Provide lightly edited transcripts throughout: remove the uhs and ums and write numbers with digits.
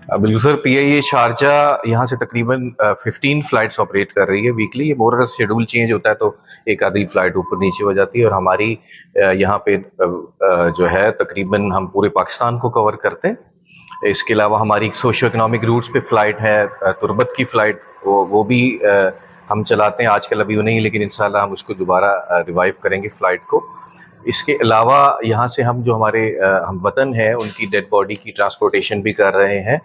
बिल्कुल sir, PIA Sharjah यहाँ से तकरीबन 15 फ्लाइट्स ऑपरेट कर रही है वीकली। ये मोर शेड्यूल चेंज होता है तो एक आधी फ्लाइट ऊपर नीचे हो जाती है। और हमारी यहाँ पे जो है तकरीबन हम पूरे पाकिस्तान को कवर करते हैं। इसके अलावा हमारी सोशियो इकोनॉमिक रूट्स पे फ़्लाइट है, तुर्बत की फ़्लाइट वो भी हम चलाते हैं। आजकल अभी वो नहीं, लेकिन इंशाल्लाह हम उसको दोबारा रिवाइव करेंगे फ़्लाइट को। इसके अलावा यहाँ से हम जो हमारे हम वतन हैं उनकी डेड बॉडी की ट्रांसपोर्टेशन भी कर रहे हैं।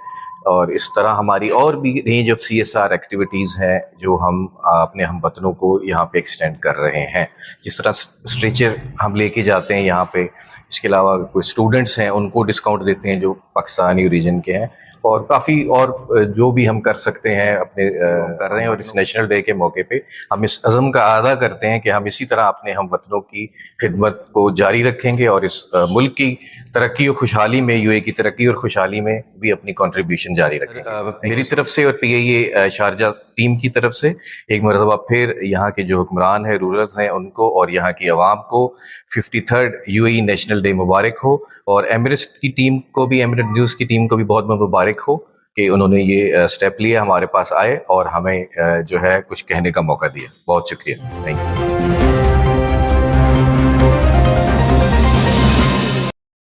और इस तरह हमारी और भी रेंज ऑफ सीएसआर एक्टिविटीज़ हैं जो हम अपने हम वतनों को यहाँ पे एक्सटेंड कर रहे हैं। जिस तरह स्ट्रेचर हम लेके जाते हैं यहाँ पे। इसके अलावा कोई स्टूडेंट्स हैं उनको डिस्काउंट देते हैं जो पाकिस्तानी रीजन के हैं। और काफ़ी और जो भी हम कर सकते हैं अपने कर रहे हैं। और इस नेशनल डे के मौके पे हम इस अज़म का अदा करते हैं कि हम इसी तरह अपने हम वतनों की खिदमत को जारी रखेंगे और इस मुल्क की तरक्की और खुशहाली में, यूए की तरक्की और खुशहाली में भी अपनी कंट्रीब्यूशन जारी रखेंगे। मेरी तरफ से और पीआईए शारजा टीम की तरफ से एक मरतबा फिर यहाँ के जो हुक्मरान हैं, रूलर्स हैं, उनको और यहाँ की आवाम को 53rd यूएई नेशनल डे मुबारक हो। और एमिरेट्स की टीम को भी, एमिरेट न्यूज़ की टीम को भी बहुत बहुत मुबारक हो कि उन्होंने ये स्टेप लिया, हमारे पास आए और हमें जो है कुछ कहने का मौका दिया। बहुत शुक्रिया, थैंक यू।